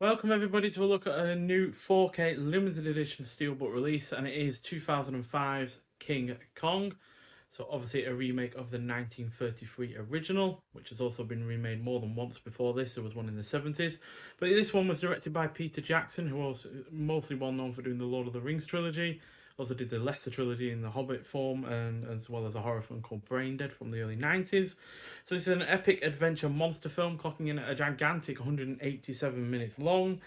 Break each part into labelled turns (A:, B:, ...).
A: Welcome everybody to a look at a new 4K limited edition Steelbook release, and it is 2005's King Kong. So obviously a remake of the 1933 original, which has also been remade more than once before this. There was one in the 70s. But this one was directed by Peter Jackson, who was mostly well known for doing the Lord of the Rings trilogy. Also did the lesser trilogy in the Hobbit form, and as well as a horror film called Braindead from the early 90s. So this is an epic adventure monster film clocking in at a gigantic 187 minutes long.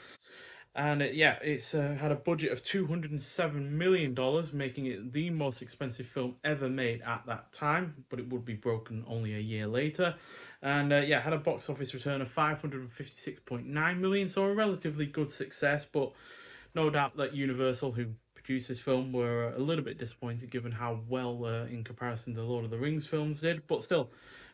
A: And it's had a budget of $207 million, making it the most expensive film ever made at that time. But it would be broken only a year later. And had a box office return of 556.9 million, so a relatively good success. But no doubt that Universal, who produced this film, were a little bit disappointed given how well, in comparison, the Lord of the Rings films did. But still,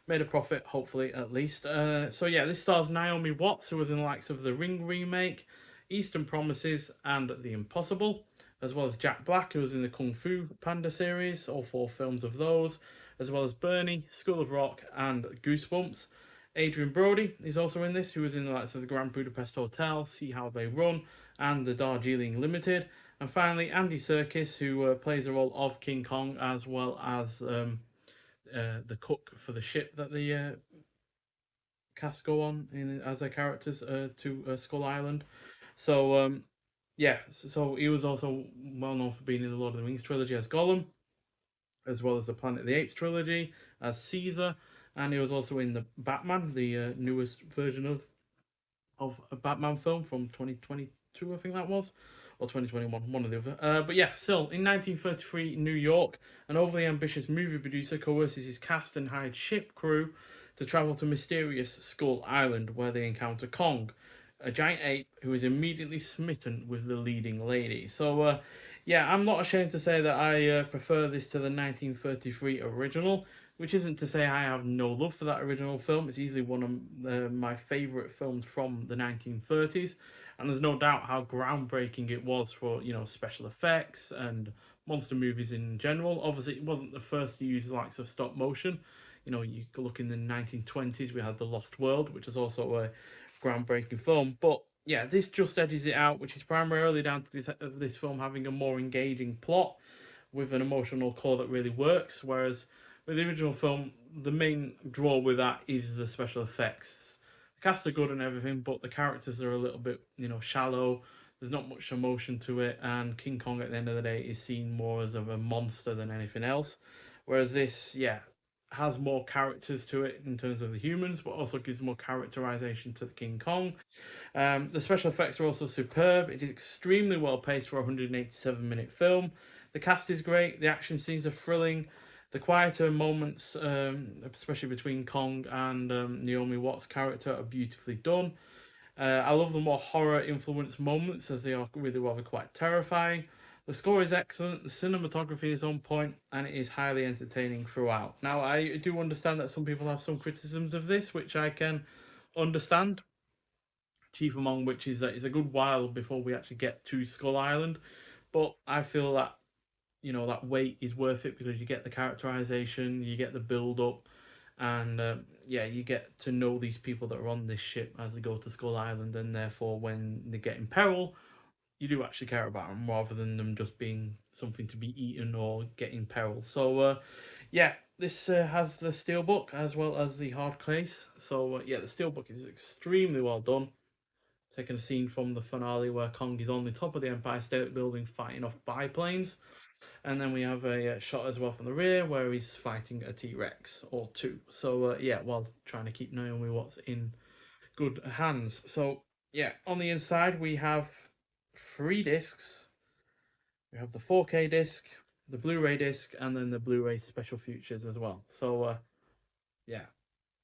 A: made a profit, hopefully at least. This stars Naomi Watts, who was in the likes of the Ring remake, Eastern Promises, and The Impossible, as well as Jack Black, who was in the Kung Fu Panda series, all four films of those, as well as Bernie, School of Rock, and Goosebumps. Adrian Brody is also in this, who was in the likes of the Grand Budapest Hotel, See How They Run, and the Darjeeling Limited. And finally, Andy Serkis, who plays the role of King Kong, as well as the cook for the ship that the cast go on in as their characters to Skull Island. So he was also well known for being in the Lord of the Rings trilogy as Gollum, as well as the Planet of the Apes trilogy as Caesar, and he was also in the Batman, the newest version of a Batman film from 2022, I think that was, or 2021, one or the other. Still, in 1933 New York, an overly ambitious movie producer coerces his cast and hired ship crew to travel to mysterious Skull Island, where they encounter Kong, a giant ape who is immediately smitten with the leading lady. I'm not ashamed to say that I prefer this to the 1933 original, which isn't to say I have no love for that original film. It's easily one of my favourite films from the 1930s, and there's no doubt how groundbreaking it was for special effects and monster movies in general. Obviously, it wasn't the first to use the likes of stop motion. You could look in the 1920s, we had The Lost World, which is also a groundbreaking film. But yeah, this just edges it out, which is primarily down to this film having a more engaging plot with an emotional core that really works. Whereas with the original film, the main draw with that is the special effects. The cast are good and everything, but the characters are a little bit, shallow. There's not much emotion to it, and King Kong at the end of the day is seen more as of a monster than anything else. Whereas this, has more characters to it in terms of the humans, but also gives more characterization to the King Kong. The special effects are also superb. It is extremely well paced for a 187-minute film. The cast is great. The action scenes are thrilling. The quieter moments, especially between Kong and Naomi Watts' character, are beautifully done. I love the more horror influenced moments, as they are really rather quite terrifying. The score is excellent, the cinematography is on point, and it is highly entertaining throughout. Now, I do understand that some people have some criticisms of this, which I can understand. Chief among which is that it's a good while before we actually get to Skull Island, but I feel that that wait is worth it because you get the characterization, you get the build up, and you get to know these people that are on this ship as they go to Skull Island, and therefore when they get in peril, you do actually care about them rather than them just being something to be eaten or get in peril. This has the steelbook as well as the hard case. The steelbook is extremely well done, taking a scene from the finale where Kong is on the top of the Empire State Building fighting off biplanes. And then we have a shot as well from the rear where he's fighting a T-Rex or two. While trying to keep Naomi Watts in good hands. On the inside we have three discs. We have the 4K disc, the Blu-ray disc, and then the Blu-ray special features as well. Yeah,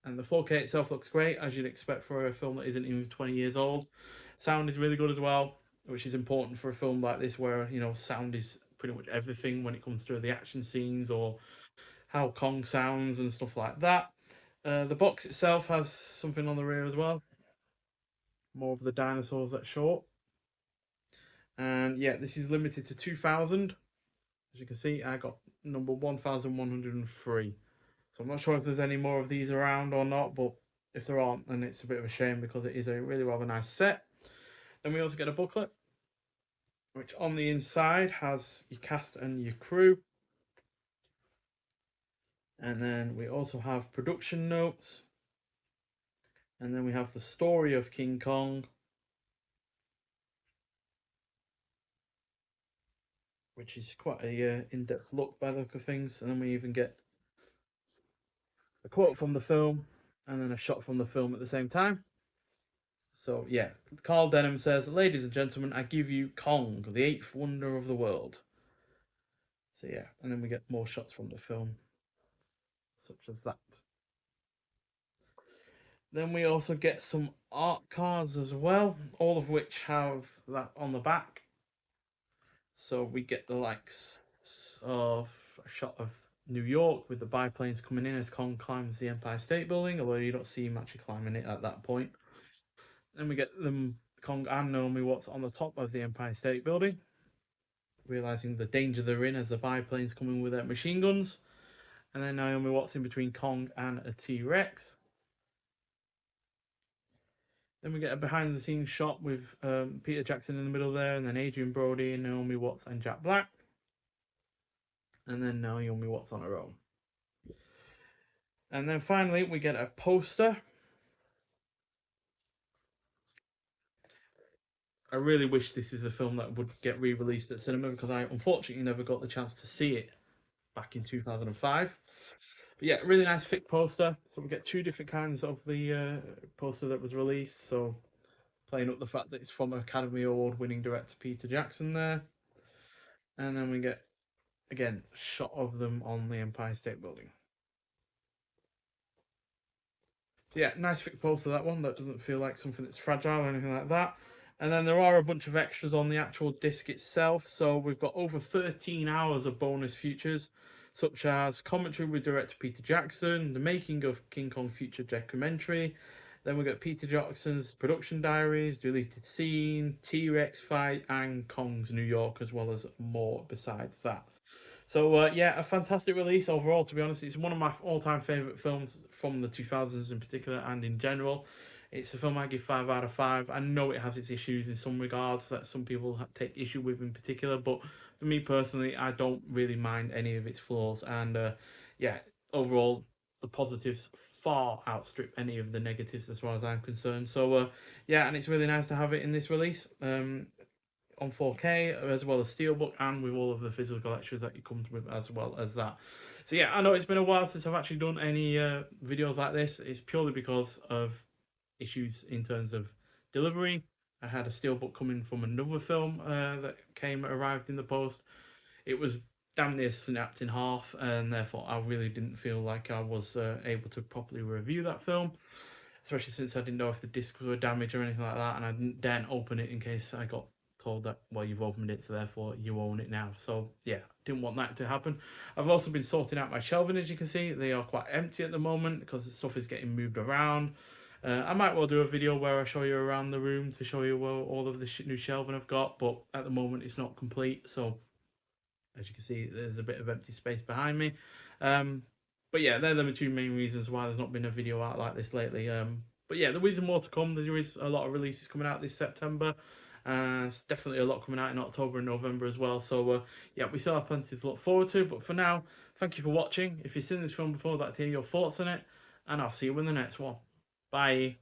A: and the 4K itself looks great, as you'd expect for a film that isn't even 20 years old. Sound is really good as well, which is important for a film like this where, sound is pretty much everything when it comes to the action scenes or how Kong sounds and stuff like that. The box itself has something on the rear as well. More of the dinosaurs that short. And yeah, this is limited to 2,000. As you can see, I got number 1,103. So I'm not sure if there's any more of these around or not, but if there aren't, then it's a bit of a shame because it is a really rather nice set. Then we also get a booklet, which on the inside has your cast and your crew. And then we also have production notes. And then we have the story of King Kong, which is quite a in-depth look by the look of things. And then we even get a quote from the film and then a shot from the film at the same time. So yeah, Carl Denham says, "Ladies and gentlemen, I give you Kong, the eighth wonder of the world." So yeah, and then we get more shots from the film, such as that. Then we also get some art cards as well, all of which have that on the back. So we get the likes of a shot of New York with the biplanes coming in as Kong climbs the Empire State Building, although you don't see him actually climbing it at that point. Then we get them, Kong and Naomi Watts, on the top of the Empire State Building, realizing the danger they're in as the biplanes come in with their machine guns. And then Naomi Watts in between Kong and a T-Rex. Then we get a behind the scenes shot with Peter Jackson in the middle there, and then Adrian Brody, and Naomi Watts, and Jack Black. And then Naomi Watts on her own. And then finally, we get a poster. I really wish this is a film that would get re-released at cinema, because I unfortunately never got the chance to see it back in 2005. But yeah, really nice thick poster. So we get two different kinds of the poster that was released. So playing up the fact that it's from Academy Award winning director Peter Jackson there. And then we get, again, a shot of them on the Empire State Building. So yeah, nice thick poster, that one. That doesn't feel like something that's fragile or anything like that. And then there are a bunch of extras on the actual disc itself. So we've got over 13 hours of bonus features, such as commentary with director Peter Jackson, the making of King Kong Future documentary. Then we got Peter Jackson's production diaries, deleted scene, T-Rex fight, and Kong's New York, as well as more besides that. So yeah, a fantastic release overall. To be honest, it's one of my all-time favorite films from the 2000s in particular, and in general. It's a film I give 5 out of 5. I know it has its issues in some regards that some people take issue with in particular, but for me personally, I don't really mind any of its flaws. And yeah, overall, the positives far outstrip any of the negatives as far as I'm concerned. So yeah, and it's really nice to have it in this release. On 4K, as well as Steelbook, and with all of the physical extras that it comes with as well as that. So yeah, I know it's been a while since I've actually done any videos like this. It's purely because of issues in terms of delivery. I had a Steelbook coming from another film that arrived in the post. It was damn near snapped in half, and therefore I really didn't feel like I was able to properly review that film, especially since I didn't know if the discs were damaged or anything like that, and I didn't dare open it in case I got told that, well, you've opened it, so therefore you own it now. So yeah, didn't want that to happen. I've also been sorting out my shelving. As you can see, they are quite empty at the moment because the stuff is getting moved around. I might well do a video where I show you around the room to show you all of the new shelving I've got, but at the moment it's not complete. So as you can see, there's a bit of empty space behind me. But yeah, they're the two main reasons why there's not been a video out like this lately. But yeah, there is more to come. There is a lot of releases coming out this September. It's definitely a lot coming out in October and November as well. So yeah, we still have plenty to look forward to. But for now, thank you for watching. If you've seen this film before, I'd like to hear your thoughts on it, and I'll see you in the next one. Bye.